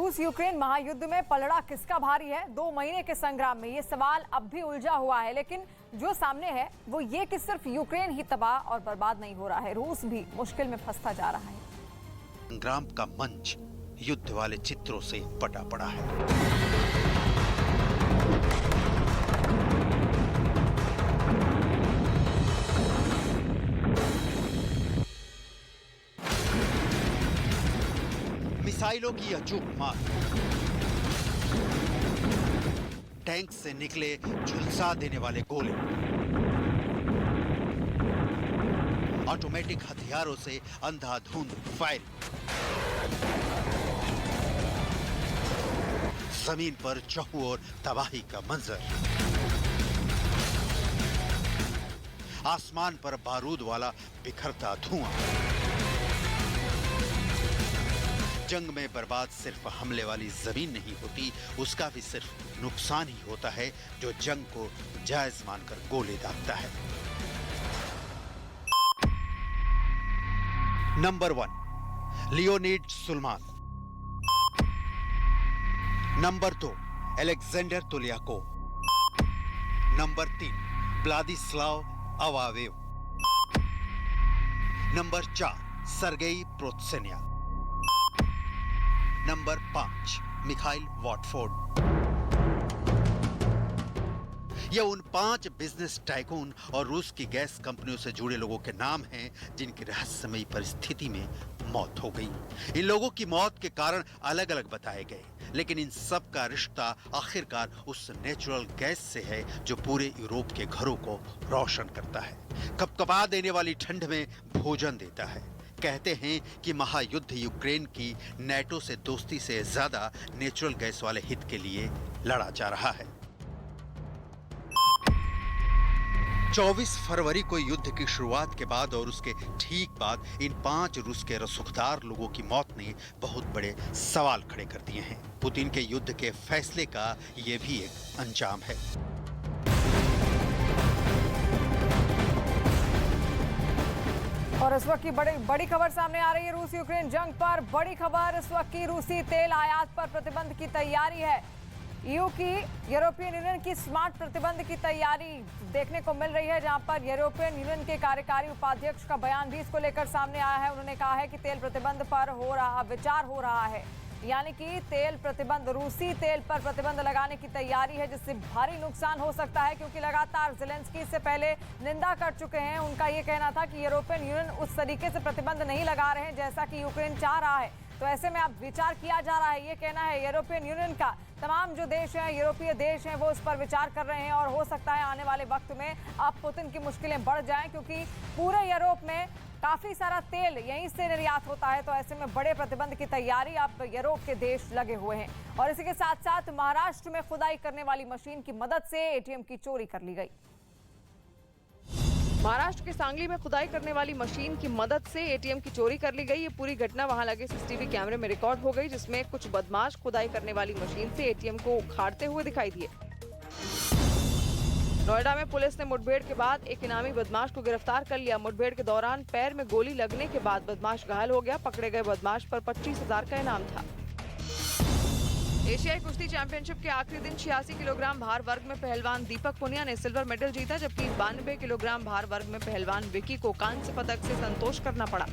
रूस यूक्रेन महायुद्ध में पलड़ा किसका भारी है? 2 महीने के संग्राम में ये सवाल अब भी उलझा हुआ है, लेकिन जो सामने है वो ये कि सिर्फ यूक्रेन ही तबाह और बर्बाद नहीं हो रहा है, रूस भी मुश्किल में फंसता जा रहा है। संग्राम का मंच युद्ध वाले चित्रों से पटा पड़ा है। मिसाइलों की अचूक मार, टैंक से निकले झुलसा देने वाले गोले, ऑटोमेटिक हथियारों से अंधाधुंध फायरिंग, जमीन पर चहु और तबाही का मंजर, आसमान पर बारूद वाला बिखरता धुआं। जंग में बर्बाद सिर्फ हमले वाली जमीन नहीं होती, उसका भी सिर्फ नुकसान ही होता है जो जंग को जायज मानकर गोले दागता है। Number 1 Leonid Suleiman, number 2 Alexander Tuliakov, number 3 Vladislav Avaev, number 4 Sergei Protsenya, number 5 Mikhail Watford. ये उन 5 बिजनेस टाइकून और रूस की गैस कंपनियों से जुड़े लोगों के नाम हैं जिनकी रहस्यमयी परिस्थिति में मौत हो गई। इन लोगों की मौत के कारण अलग अलग बताए गए, लेकिन इन सब का रिश्ता आखिरकार उस नेचुरल गैस से है जो पूरे यूरोप के घरों को रोशन करता है, कपकपा देने वाली ठंड में भोजन देता है। कहते हैं कि महायुद्ध यूक्रेन की नेटो से दोस्ती से ज्यादा नेचुरल गैस वाले हित के लिए लड़ा जा रहा है। 24 फरवरी को युद्ध की शुरुआत के बाद और उसके ठीक बाद इन 5 रूस के रसूखदार लोगों की मौत ने बहुत बड़े सवाल खड़े कर दिए हैं। पुतिन के युद्ध के फैसले का यह भी एक अंजाम है। और इस वक्त की बड़ी खबर सामने आ रही है रूस यूक्रेन जंग पर। बड़ी खबर इस वक्त की, रूसी तेल आयात पर प्रतिबंध की तैयारी है। ईयू की, यूरोपियन यूनियन की स्मार्ट प्रतिबंध की तैयारी देखने को मिल रही है, जहां पर यूरोपियन यूनियन के कार्यकारी उपाध्यक्ष का बयान भी इसको लेकर सामने आया है। उन्होंने कहा है कि तेल प्रतिबंध पर विचार हो रहा है, यानी कि तेल प्रतिबंध, रूसी तेल पर प्रतिबंध लगाने की तैयारी है, जिससे भारी नुकसान हो सकता है, क्योंकि लगातार ज़ेलेंस्की इससे पहले निंदा कर चुके हैं। उनका ये कहना था कि यूरोपियन यूनियन उस तरीके से प्रतिबंध नहीं लगा रहे हैं जैसा कि यूक्रेन चाह रहा है, तो ऐसे में अब विचार किया जा रहा है। ये कहना है यूरोपियन यूनियन का। तमाम जो देश हैं, यूरोपीय देश हैं, वो इस पर विचार कर रहे हैं और हो सकता है आने वाले वक्त में अब पुतिन की मुश्किलें बढ़ जाएं, क्योंकि पूरे यूरोप में काफी सारा तेल यहीं से निर्यात होता है, तो ऐसे में बड़े प्रतिबंध की तैयारी अब यूरोप के देश लगे हुए हैं। और इसी के साथ साथ महाराष्ट्र में खुदाई करने वाली मशीन की मदद से एटीएम की चोरी कर ली गई। महाराष्ट्र के सांगली में खुदाई करने वाली मशीन की मदद से एटीएम की चोरी कर ली गई। ये पूरी घटना वहां लगे सीसीटीवी कैमरे में रिकॉर्ड हो गई, जिसमें कुछ बदमाश खुदाई करने वाली मशीन से एटीएम को उखाड़ते हुए दिखाई दिए। नोएडा में पुलिस ने मुठभेड़ के बाद एक इनामी बदमाश को गिरफ्तार कर लिया। मुठभेड़ के दौरान पैर में गोली लगने के बाद बदमाश घायल हो गया। पकड़े गए बदमाश पर 25,000 का इनाम था। एशियाई कुश्ती चैंपियनशिप के आखिरी दिन 86 किलोग्राम भार वर्ग में पहलवान दीपक पुनिया ने सिल्वर मेडल जीता, जबकि 92 किलोग्राम भार वर्ग में पहलवान विकी को कांस्य पदक से संतोष करना पड़ा।